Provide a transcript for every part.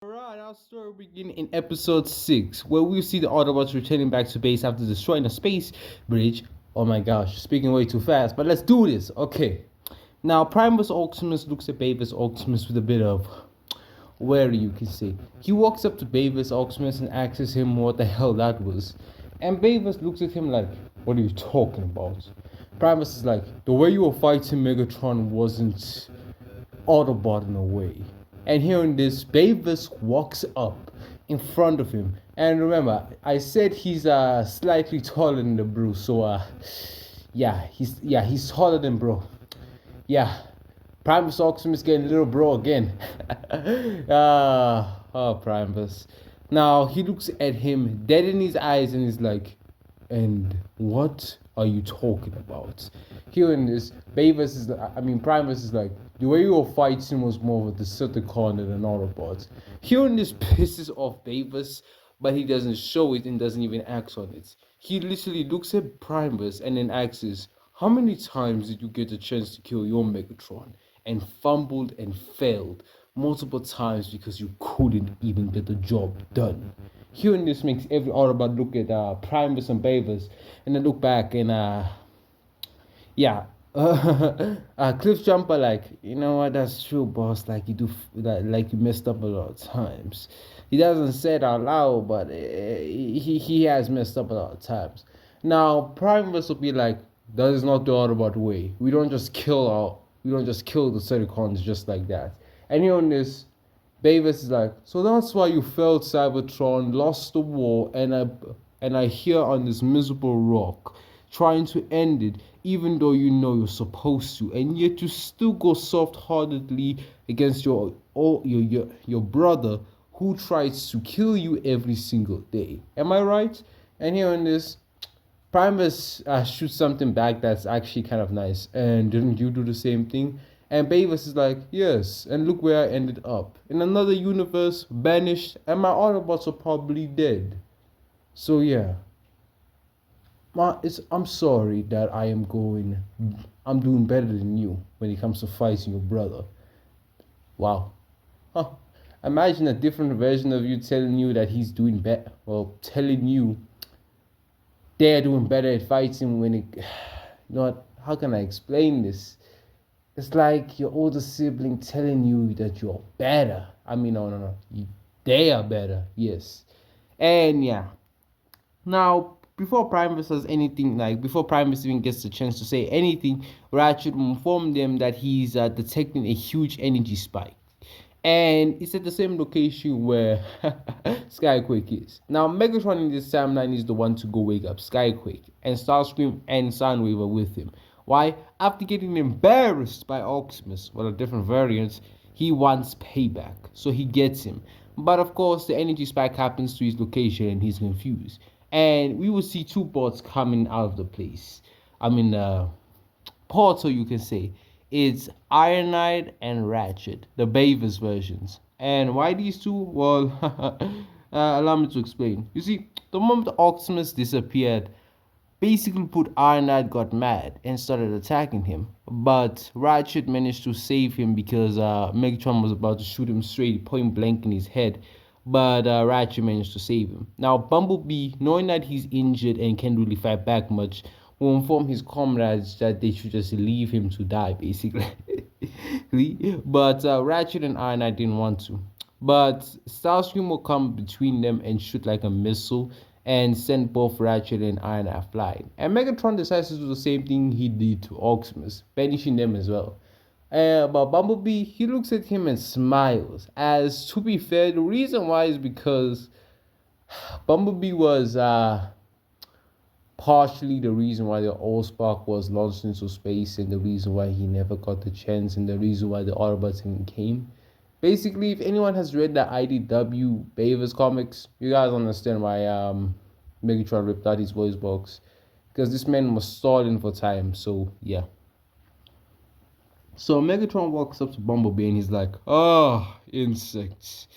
Alright, our story begins in episode 6, where we see the Autobots returning back to base after destroying a space bridge. Oh my gosh, speaking way too fast, but let's do this. Okay. Now, Primus Optimus looks at Bavis Optimus with a bit of worry, you can say. He walks up to Bavis Optimus and asks him what the hell that was. And Bavis looks at him like, what are you talking about? Primus is like, the way you were fighting Megatron wasn't Autobot in a way. And hearing this, Bavis walks up in front of him. And remember, I said he's slightly taller than the bro, so he's taller than bro. Yeah. Primus Optimus getting little bro again. Primus. Now he looks at him dead in his eyes and is like, and what are you talking about? Hearing this, Primus is like, the way you were fighting was more of a Decepticon than an Autobot. Hearing this pisses off Bavis, but he doesn't show it and doesn't even act on it. He literally looks at Primus and then asks, how many times did you get a chance to kill your Megatron? And fumbled and failed multiple times because you couldn't even get the job done. Hearing this makes every Autobot look at Primus and Bavis and then look back and Cliff Jumper like, you know what, that's true, boss. Like you do, like you messed up a lot of times. He doesn't say it out loud, but he has messed up a lot of times. Now Primus will be like, that is not the Autobot way. We don't just kill the Decepticons just like that. And here on this, Bavis is like, so that's why you failed Cybertron, lost the war, and I here on this miserable rock, trying to end it, even though you know you're supposed to, and yet you still go soft-heartedly against your brother who tries to kill you every single day. Am I right? And here on this, Primus shoots something back that's actually kind of nice. And didn't you do the same thing? And Bavis is like, yes, and look where I ended up. In another universe, banished, and my Autobots are probably dead. So yeah. I'm sorry that I'm doing better than you when it comes to fighting your brother. Wow. Huh. Imagine a different version of you telling you that he's doing better. Well, telling you they're doing better at fighting when it... You know what? How can I explain this? It's like your older sibling telling you that you're better. No. They are better, yes. And yeah. Now, before Primus even gets the chance to say anything, Ratchet will inform them that he's detecting a huge energy spike. And it's at the same location where Skyquake is. Now, Megatron in this timeline is the one to go wake up Skyquake, and Starscream and Soundwave are with him. Why? After getting embarrassed by Optimus, a different variant, he wants payback, so he gets him. But of course, the energy spike happens to his location and he's confused. And we will see two bots coming out of the place. Portal, you can say. It's Ironite and Ratchet, the Bavis versions. And why these two? Well, allow me to explain. You see, the moment Optimus disappeared, basically put Ironite got mad and started attacking him. But Ratchet managed to save him because Megatron was about to shoot him straight, point blank in his head. But Ratchet managed to save him. Now, Bumblebee, knowing that he's injured and can't really fight back much, will inform his comrades that they should just leave him to die, basically. But Ratchet and Ironite didn't want to. But Starscream will come between them and shoot like a missile and send both Ratchet and Ironite flying. And Megatron decides to do the same thing he did to Optimus, banishing them as well. But Bumblebee, he looks at him and smiles. As to be fair, the reason why is because Bumblebee was partially the reason why the Allspark was launched into space, and the reason why he never got the chance, and the reason why the Autobots came. Basically, if anyone has read the IDW Bavis comics, you guys understand why Megatron ripped out his voice box. Because this man was stalling for time, so yeah. So Megatron walks up to Bumblebee and he's like, insects.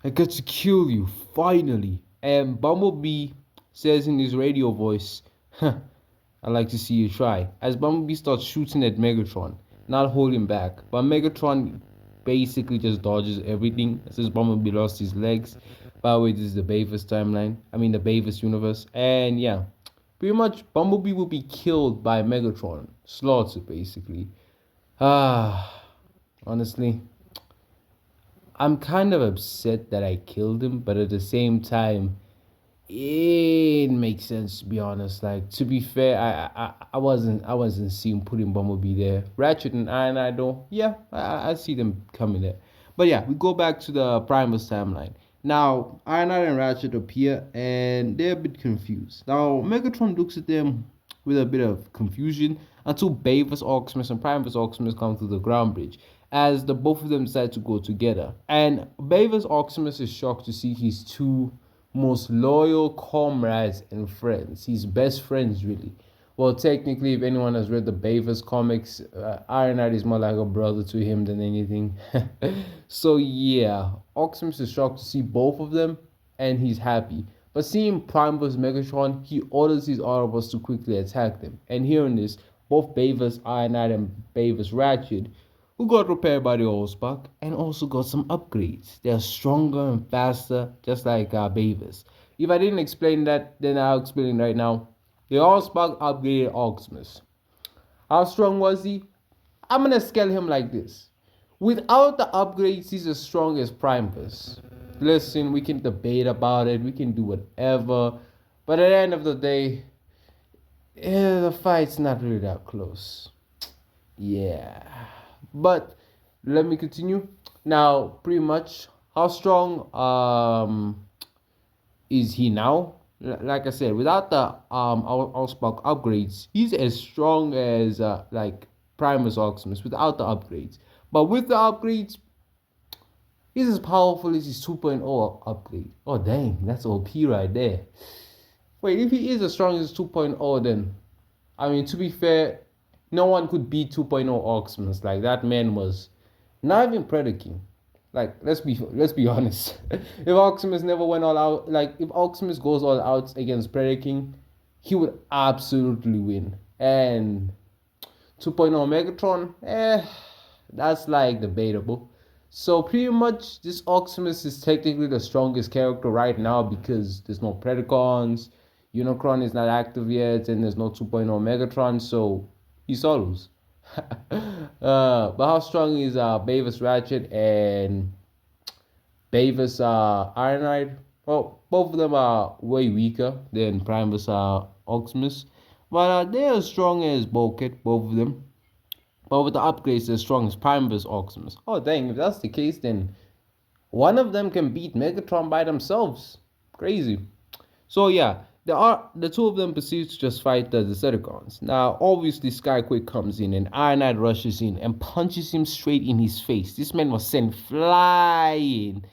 I got to kill you, finally. And Bumblebee says in his radio voice, I'd like to see you try. As Bumblebee starts shooting at Megatron, not holding back. But Megatron basically just dodges everything. Since Bumblebee lost his legs. By the way, this is the Bavis timeline. I mean, the Bavis universe. And yeah, pretty much Bumblebee will be killed by Megatron. Slaughtered, basically. Ah, honestly, I'm kind of upset that I killed him, but at the same time, it makes sense to be honest. Like to be fair, I wasn't seeing putting Bumblebee there. Ratchet and I don't. Yeah, I see them coming there. But yeah, we go back to the Primus timeline. Now, Iron and Ratchet appear and they're a bit confused. Now, Megatron looks at them with a bit of confusion until Bavis Optimus and Primus Optimus come through the ground bridge as the both of them decide to go together. And Bavis Optimus is shocked to see his two most loyal comrades and friends. His best friends, really. Well, technically, if anyone has read the Bavis comics, Iron Knight is more like a brother to him than anything. So, yeah, Optimus is shocked to see both of them, and he's happy. But seeing Primus Megatron, he orders his Autobots to quickly attack them. And hearing this, both Bavis Iron Knight and Bavis Ratchet, who got repaired by the Allspark and also got some upgrades. They're stronger and faster, just like Bavis. If I didn't explain that, then I'll explain it right now. The Allspark upgraded Optimus. How strong was he? I'm gonna scale him like this. Without the upgrades, he's as strong as Primus. Listen, we can debate about it, we can do whatever, but at the end of the day, the fight's not really that close. Yeah. But let me continue. Now, pretty much, how strong is he now? Like I said, without the Allspark upgrades, he's as strong as like Primus Optimus without the upgrades. But with the upgrades, he's as powerful as his 2.0 upgrade. Oh dang, that's OP right there. Wait, if he is as strong as 2.0, then I mean, to be fair, no one could beat 2.0 Optimus. Like that man was not even Predaking. Like let's be honest. If Optimus never went all out, like if Optimus goes all out against Predaking, he would absolutely win. And 2.0 Megatron, that's like debatable. So pretty much this Optimus is technically the strongest character right now because there's no Predacons, Unicron is not active yet, and there's no 2.0 Megatron, so he solos. But how strong is Bavis Ratchet and Bavis Iron Knight? Well, both of them are way weaker than Primus Optimus, but they're as strong as Bulkhead, both of them. But with the upgrades, they're as strong as Primus Optimus. Oh dang! If that's the case, then one of them can beat Megatron by themselves. Crazy. So yeah, the two of them proceed to just fight the Decepticons. Now, obviously, Skyquake comes in and Iron Knight rushes in and punches him straight in his face. This man was sent flying.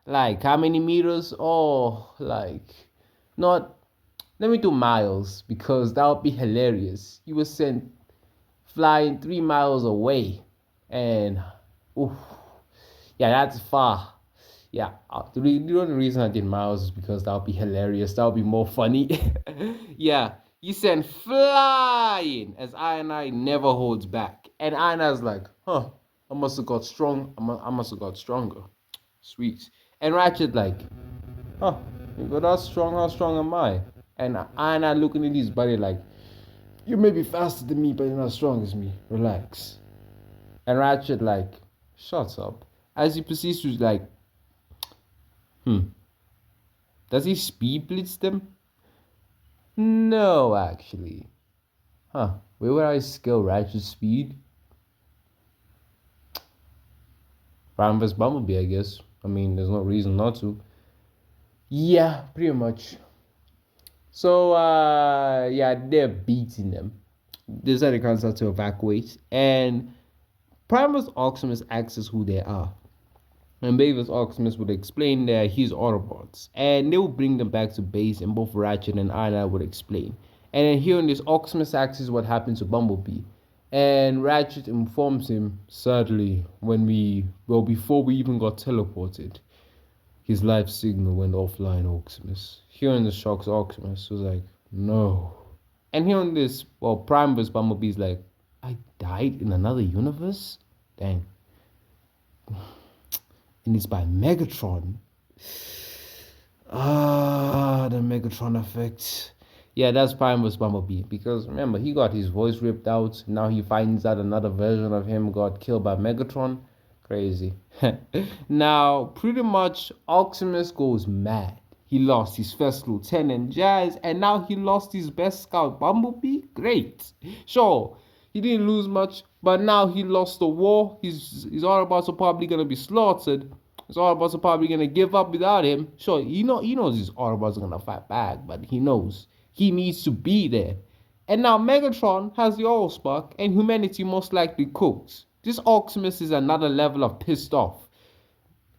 Like, how many meters? Oh, like, not, let me do miles because that would be hilarious. He was sent flying 3 miles away. And, oof, yeah, that's far. Yeah, the only reason I did miles is because that would be hilarious. That would be more funny. Yeah, he sent flying as I never holds back. And I's like, huh, I must have got strong. I must have got stronger. Sweet. And Ratchet like, huh, you're that strong, how strong am I? And I looking at his body like, you may be faster than me, but you're not as strong as me. Relax. And Ratchet like, shut up. As he proceeds to like, does he speed blitz them? No, actually. Huh. Where would I scale Ratchet's speed? Prime vs. Bumblebee, I guess. I mean, there's no reason not to. Yeah, pretty much. So, yeah, they're beating them. The Decepticons start to evacuate, and Primus Optimus asks us who they are. And Bavis Optimus would explain that he's Autobots, and they would bring them back to base, and both Ratchet and Iron would explain. And then hearing this, Optimus asks what happened to Bumblebee, and Ratchet informs him, sadly, before we even got teleported, his life signal went offline, Optimus. Hearing the shocks, Optimus was like, no. And hearing this, well, Primus Bumblebee's like, I died in another universe? Dang. and it's by Megatron. The Megatron effect. Yeah, that's Prime vs. Bumblebee. Because remember, he got his voice ripped out. Now he finds out another version of him got killed by Megatron. Crazy. Now, pretty much, Optimus goes mad. He lost his first lieutenant, Jazz, and now he lost his best scout, Bumblebee. Great. Sure, he didn't lose much, but now he lost the war. His Autobots are probably gonna be slaughtered. His Autobots are probably gonna give up without him. Sure, he knows his Autobots are gonna fight back, but he knows he needs to be there. And now Megatron has the Allspark, and humanity most likely cooks. This Optimus is another level of pissed off.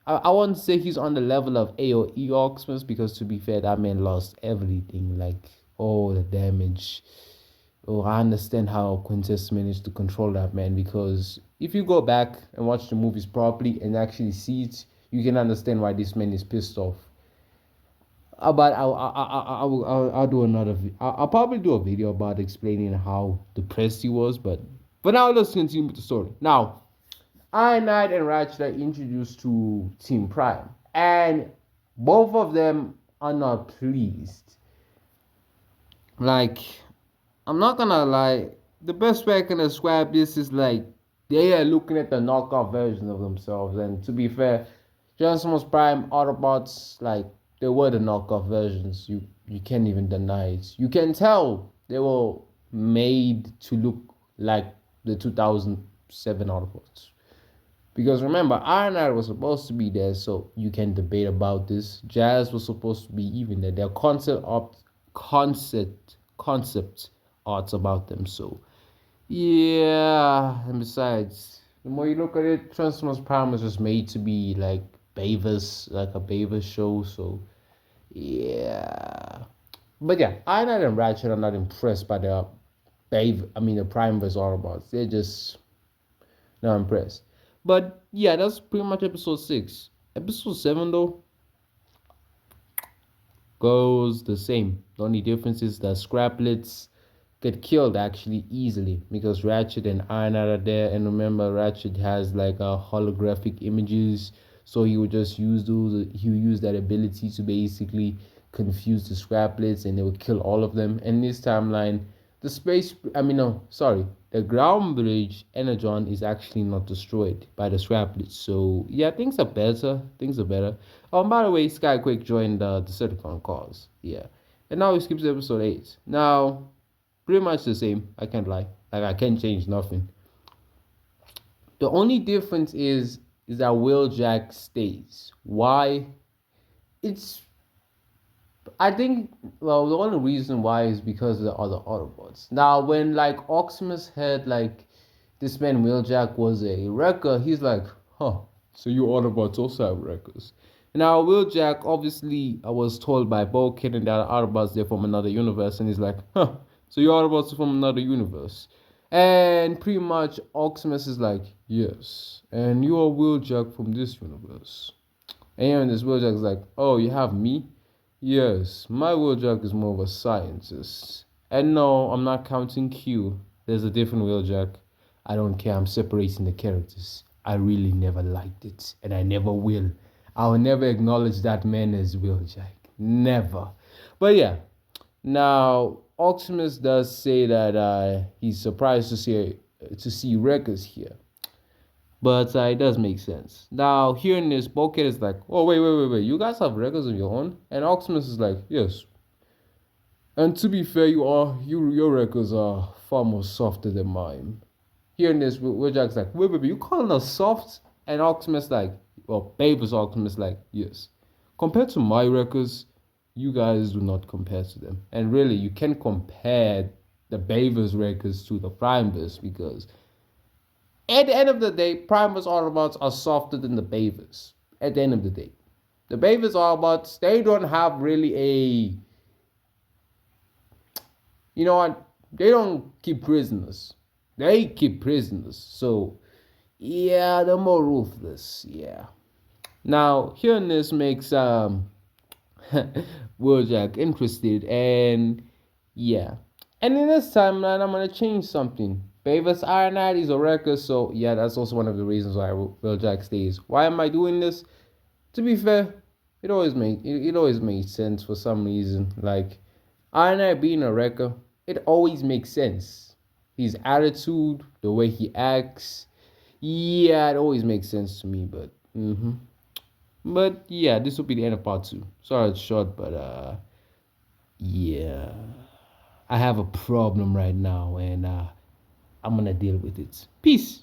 I won't say he's on the level of A or E Optimus because, to be fair, that man lost everything, like all the damage. Oh, I understand how Quintus managed to control that man, because if you go back and watch the movies properly and actually see it, you can understand why this man is pissed off. But I'll do another. I'll probably do a video about explaining how depressed he was. But now let's continue with the story. Now, Iron Knight and Ratchet are introduced to Team Prime, and both of them are not pleased. Like, I'm not gonna lie, the best way I can describe this is like they are looking at the knockoff version of themselves. And to be fair, Transformers Prime Autobots, like, they were the knockoff versions. You can't even deny it. You can tell they were made to look like the 2007 Autobots. Because remember, Iron Knight was supposed to be there, so you can debate about this. Jazz was supposed to be even there. There are concept arts about them. So yeah, and besides, the more you look at it, Transformers Prime was just made to be like Beavis, like a Beavis show. So yeah, but yeah, Iron Knight and Ratchet are not impressed by the the Prime vs Autobots. They're just not impressed. But yeah, that's pretty much episode 6. Episode 7 though goes the same. The only difference is that Scraplets get killed actually easily because Ratchet and Iron are there. And remember, Ratchet has like a holographic images, so he would just use those. He would use that ability to basically confuse the Scraplets, and they would kill all of them. And this timeline, the ground bridge Energon is actually not destroyed by the Scraplets. So yeah, things are better. By the way, Skyquake joined the Decepticon cause. Yeah, and now he skips episode 8. Now, pretty much the same. I can't lie. Like, I can't change nothing. The only difference is that Wheeljack stays. Why? I think, well, the only reason why is because of the other Autobots. Now, when like Optimus had like this man Wheeljack was a wrecker, he's like, huh, so you Autobots also have wreckers. Now, Wheeljack, obviously, I was told by Bulkhead and that Autobots, they're from another universe, and he's like, huh, so you Autobots are from another universe. And pretty much Optimus is like, yes, and you are Wheeljack from this universe. And this Wheeljack is like, oh, you have me? Yes, my Wheeljack is more of a scientist. And no, I'm not counting Q. There's a different Wheeljack. I don't care, I'm separating the characters. I really never liked it, and I never will. I'll never acknowledge that man as Wheeljack. Never. But yeah, now Optimus does say that he's surprised to see Wreckers here. But it does make sense. Now, hearing this, Bulkhead is like, oh, wait. You guys have records of your own? And Optimus is like, yes. And to be fair, your records are far more softer than mine. Hearing this, Wheeljack's like, wait, you calling us soft? And Optimus like, well, Beavis Optimus like, yes. Compared to my records, you guys do not compare to them. And really, you can compare the Beavis records to the Primeverse, because at the end of the day, Primeverse Autobots are softer than the Beavers. At the end of the day, the Beavers Autobots, they don't have really a, you know what? They don't keep prisoners. They keep prisoners. So yeah, they're more ruthless. Yeah. Now, hearing this makes Wheeljack interested, and yeah. And in this timeline, I'm gonna change something. Favors Iron Knight, he's a wrecker, so yeah, that's also one of the reasons why Will Jack stays. Why am I doing this? To be fair, it always made sense for some reason. Like Iron Knight being a wrecker, it always makes sense. His attitude, the way he acts, yeah, it always makes sense to me. But yeah, this will be the end of part two. Sorry it's short, but yeah, I have a problem right now, and I'm gonna deal with it. Peace.